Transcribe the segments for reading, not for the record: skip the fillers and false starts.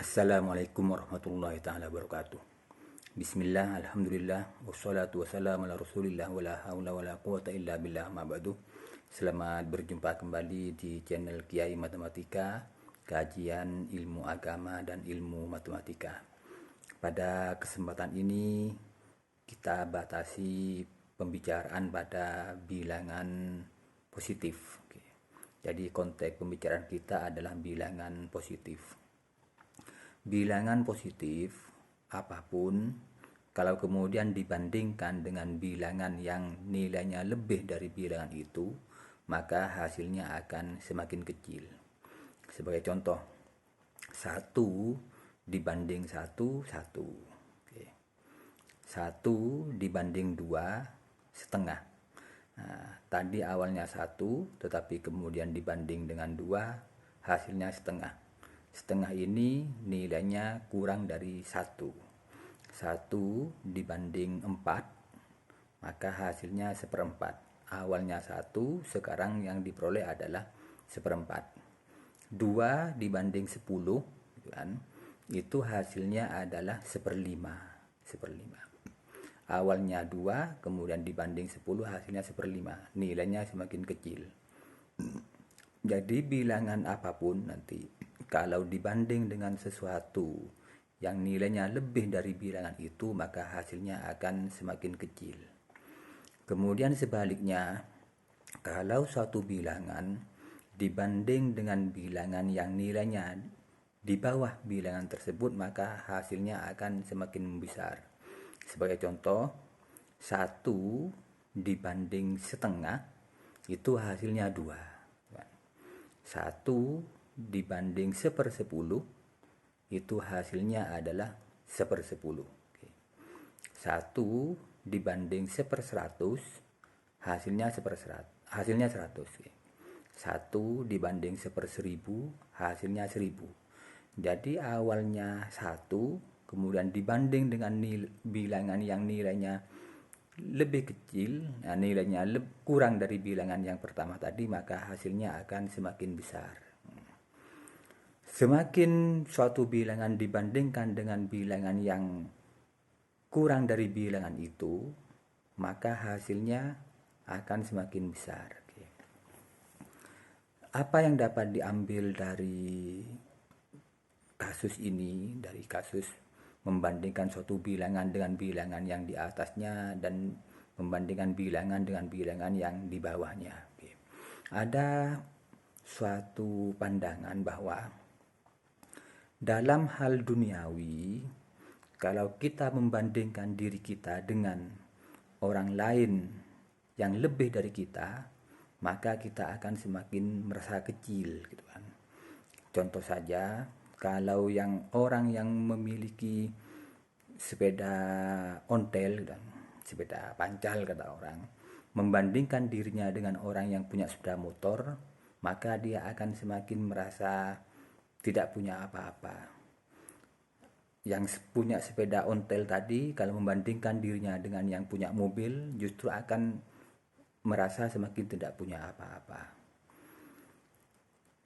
Assalamualaikum warahmatullahi ta'ala wabarakatuh. Bismillah, alhamdulillah, wassalatu wassalamu ala rasulillah, wala hawla wala quwata illa billah, ma ba'du. Selamat berjumpa kembali di channel Kiai Matematika, kajian ilmu agama dan ilmu matematika. Pada kesempatan ini kita batasi pembicaraan pada bilangan positif. Jadi konteks pembicaraan kita adalah bilangan positif. Bilangan positif apapun, kalau kemudian dibandingkan dengan bilangan yang nilainya lebih dari bilangan itu, maka hasilnya akan semakin kecil. Sebagai contoh, 1 dibanding 1, 1. 1 dibanding 2, setengah. Nah, tadi awalnya 1, tetapi kemudian dibanding dengan 2, hasilnya setengah. Setengah ini nilainya kurang dari 1. 1 dibanding 4, maka hasilnya seperempat. Awalnya 1, sekarang yang diperoleh adalah seperempat. 2 dibanding 10, kan, itu hasilnya adalah seperlima. Awalnya 2, kemudian dibanding 10, hasilnya seperlima. Nilainya semakin kecil. Jadi bilangan apapun nanti, kalau dibanding dengan sesuatu yang nilainya lebih dari bilangan itu, maka hasilnya akan semakin kecil. Kemudian sebaliknya, kalau suatu bilangan dibanding dengan bilangan yang nilainya di bawah bilangan tersebut, maka hasilnya akan semakin membesar. Sebagai contoh, 1 dibanding setengah, itu hasilnya 2. 1 dibanding 1/10, itu hasilnya adalah 1/10. 1 dibanding 1/100, hasilnya 100. 1 dibanding 1/1000, hasilnya 1000. Jadi awalnya 1, kemudian dibanding dengan bilangan yang nilainya lebih kecil, nilainya kurang dari bilangan yang pertama tadi, maka hasilnya akan semakin besar. Semakin suatu bilangan dibandingkan dengan bilangan yang kurang dari bilangan itu, maka hasilnya akan semakin besar. Apa yang dapat diambil dari kasus ini, dari kasus membandingkan suatu bilangan dengan bilangan yang di atasnya dan membandingkan bilangan dengan bilangan yang di bawahnya? Ada suatu pandangan bahwa dalam hal duniawi, kalau kita membandingkan diri kita dengan orang lain yang lebih dari kita, maka kita akan semakin merasa kecil, gitu kan. Contoh saja, kalau orang yang memiliki sepeda ontel dan sepeda pancal, kata orang, membandingkan dirinya dengan orang yang punya sepeda motor, maka dia akan semakin merasa tidak punya apa-apa. Yang punya sepeda ontel tadi, kalau membandingkan dirinya dengan yang punya mobil, justru akan merasa semakin tidak punya apa-apa.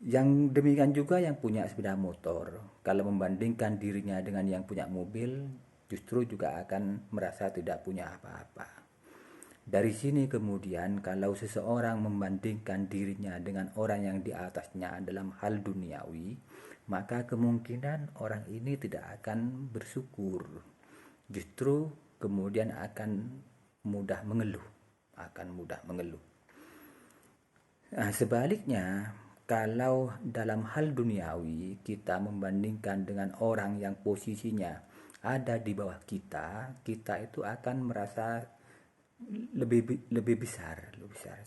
Yang demikian juga yang punya sepeda motor, kalau membandingkan dirinya dengan yang punya mobil, justru juga akan merasa tidak punya apa-apa. Dari sini kemudian, kalau seseorang membandingkan dirinya dengan orang yang di atasnya dalam hal duniawi, maka kemungkinan orang ini tidak akan bersyukur. Justru kemudian akan mudah mengeluh. Nah, sebaliknya, kalau dalam hal duniawi kita membandingkan dengan orang yang posisinya ada di bawah kita, kita itu akan merasa lebih besar.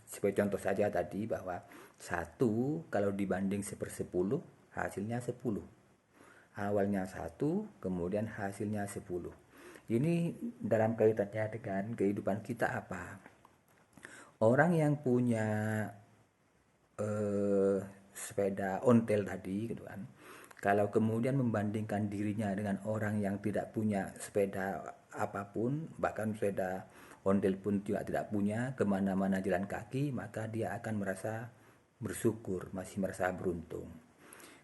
Sebagai contoh saja tadi, bahwa 1 kalau dibanding 1/10, hasilnya 10. Awalnya 1, kemudian hasilnya 10. Ini dalam kaitannya dengan kehidupan kita apa? Orang yang punya sepeda ontel tadi, gitu kan, kalau kemudian membandingkan dirinya dengan orang yang tidak punya sepeda apapun, bahkan sepeda ontel pun juga tidak punya, kemana-mana jalan kaki, maka dia akan merasa bersyukur, masih merasa beruntung.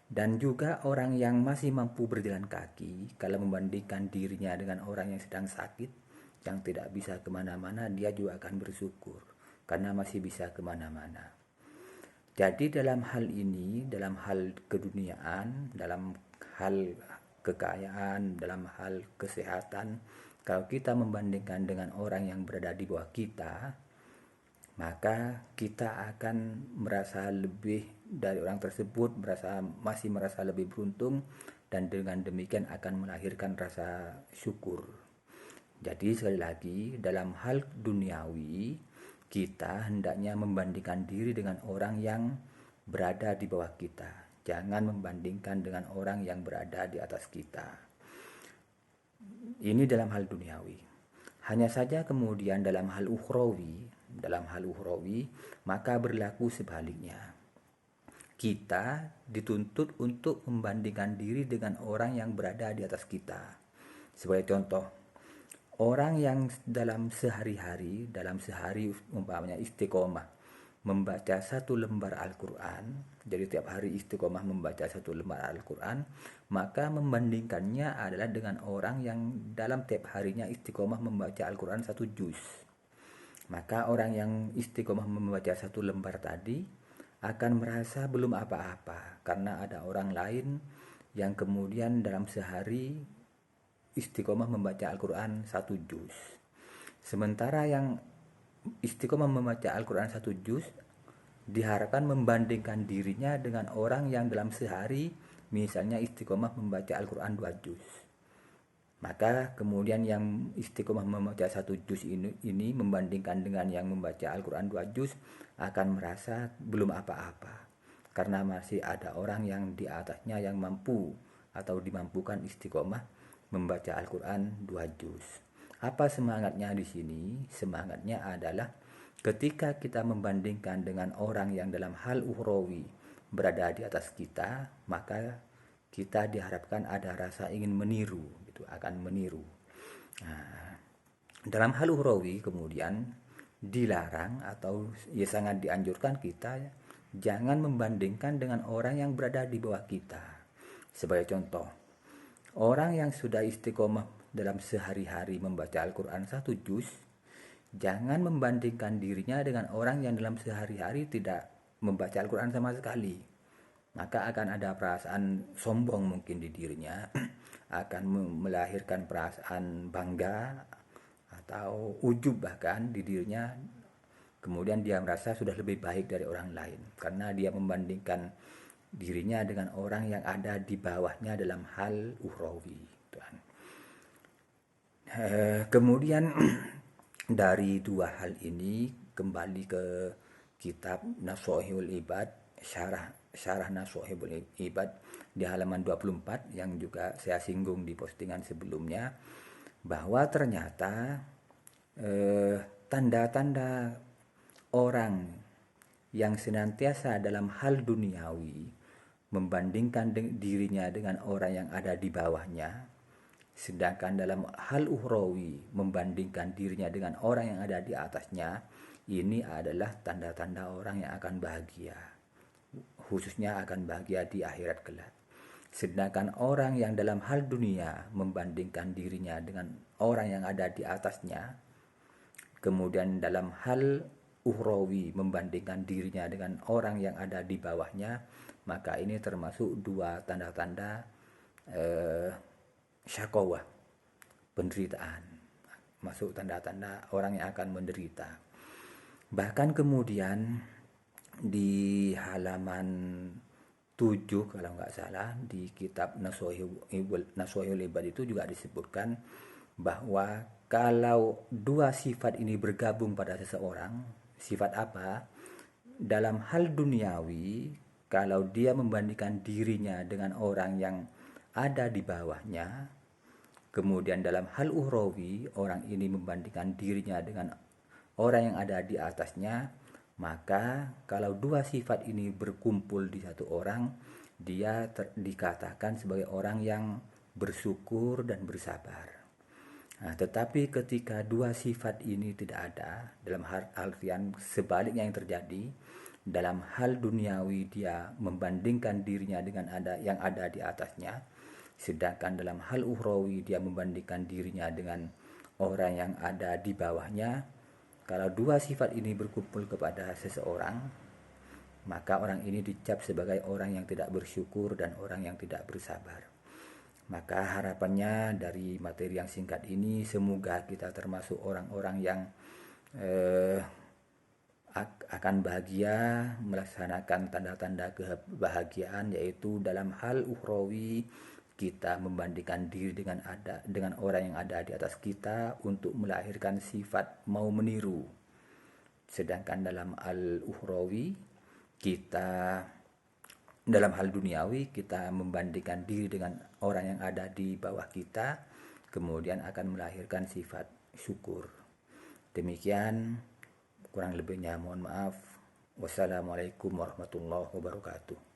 Dan juga orang yang masih mampu berjalan kaki, kalau membandingkan dirinya dengan orang yang sedang sakit, yang tidak bisa kemana-mana, dia juga akan bersyukur karena masih bisa kemana-mana. Jadi dalam hal ini, dalam hal keduniaan, dalam hal kekayaan, dalam hal kesehatan, kalau kita membandingkan dengan orang yang berada di bawah kita, maka kita akan merasa lebih dari orang tersebut, masih merasa lebih beruntung, dan dengan demikian akan melahirkan rasa syukur. Jadi sekali lagi, dalam hal duniawi, kita hendaknya membandingkan diri dengan orang yang berada di bawah kita. Jangan membandingkan dengan orang yang berada di atas kita. Ini dalam hal duniawi. Hanya saja kemudian dalam hal ukhrawi, maka berlaku sebaliknya. Kita dituntut untuk membandingkan diri dengan orang yang berada di atas kita. Sebagai contoh, orang yang dalam sehari umpamanya istiqomah membaca satu lembar Al-Quran, jadi tiap hari istiqomah membaca satu lembar Al-Quran, maka membandingkannya adalah dengan orang yang dalam tiap harinya istiqomah membaca Al-Quran satu juz. Maka orang yang istiqomah membaca satu lembar tadi akan merasa belum apa-apa, karena ada orang lain yang kemudian dalam sehari istiqomah membaca Al-Quran satu juz. Sementara yang istiqomah membaca Al-Quran satu juz diharapkan membandingkan dirinya dengan orang yang dalam sehari misalnya istiqomah membaca Al-Quran 2 juz. Maka kemudian yang istiqomah membaca satu juz ini membandingkan dengan yang membaca Al-Quran 2 juz akan merasa belum apa-apa, karena masih ada orang yang di atasnya yang mampu atau dimampukan istiqomah membaca Al-Quran 2 juz. Apa semangatnya di sini? Semangatnya adalah ketika kita membandingkan dengan orang yang dalam hal ukhrawi berada di atas kita, maka kita diharapkan ada rasa ingin meniru, akan meniru. Nah, dalam hal ukhrawi kemudian dilarang atau sangat dianjurkan kita jangan membandingkan dengan orang yang berada di bawah kita. Sebagai contoh, orang yang sudah istiqomah dalam sehari-hari membaca Al-Quran satu juz, jangan membandingkan dirinya dengan orang yang dalam sehari-hari tidak membaca Al-Quran sama sekali. Maka akan ada perasaan sombong mungkin di dirinya, akan melahirkan perasaan bangga atau ujub bahkan di dirinya. Kemudian dia merasa sudah lebih baik dari orang lain karena dia membandingkan dirinya dengan orang yang ada di bawahnya dalam hal ukhrawi. Kemudian dari dua hal ini kembali ke kitab Nasha'ihul Ibad, syarah Nasha'ihul Ibad di halaman 24 yang juga saya singgung di postingan sebelumnya, bahwa ternyata tanda-tanda orang yang senantiasa dalam hal duniawi membandingkan dirinya dengan orang yang ada di bawahnya, sedangkan dalam hal ukhrawi membandingkan dirinya dengan orang yang ada di atasnya, ini adalah tanda-tanda orang yang akan bahagia, khususnya akan bahagia di akhirat kelak. Sedangkan orang yang dalam hal dunia membandingkan dirinya dengan orang yang ada di atasnya, kemudian dalam hal ukhrawi membandingkan dirinya dengan orang yang ada di bawahnya, maka ini termasuk dua tanda-tanda syakawah, penderitaan, masuk tanda-tanda orang yang akan menderita. Bahkan kemudian di halaman 7 kalau nggak salah di kitab Nasha'ihul Ibad itu juga disebutkan bahwa kalau dua sifat ini bergabung pada seseorang, sifat apa? Dalam hal duniawi, kalau dia membandingkan dirinya dengan orang yang ada di bawahnya, kemudian dalam hal ukhrawi orang ini membandingkan dirinya dengan orang yang ada di atasnya, maka kalau dua sifat ini berkumpul di satu orang, dia dikatakan sebagai orang yang bersyukur dan bersabar. Nah, tetapi ketika dua sifat ini tidak ada, dalam artian sebaliknya yang terjadi, dalam hal duniawi dia membandingkan dirinya dengan yang ada di atasnya, sedangkan dalam hal ukhrawi dia membandingkan dirinya dengan orang yang ada di bawahnya. Kalau dua sifat ini berkumpul kepada seseorang, maka orang ini dicap sebagai orang yang tidak bersyukur dan orang yang tidak bersabar. Maka harapannya dari materi yang singkat ini, semoga kita termasuk orang-orang yang akan bahagia melaksanakan tanda-tanda kebahagiaan, yaitu dalam hal ukhrawi kita membandingkan diri dengan orang yang ada di atas kita untuk melahirkan sifat mau meniru. Sedangkan dalam hal ukhrawi dalam hal duniawi kita membandingkan diri dengan orang yang ada di bawah kita, kemudian akan melahirkan sifat syukur. Demikian, kurang lebihnya mohon maaf. Wassalamualaikum warahmatullahi wabarakatuh.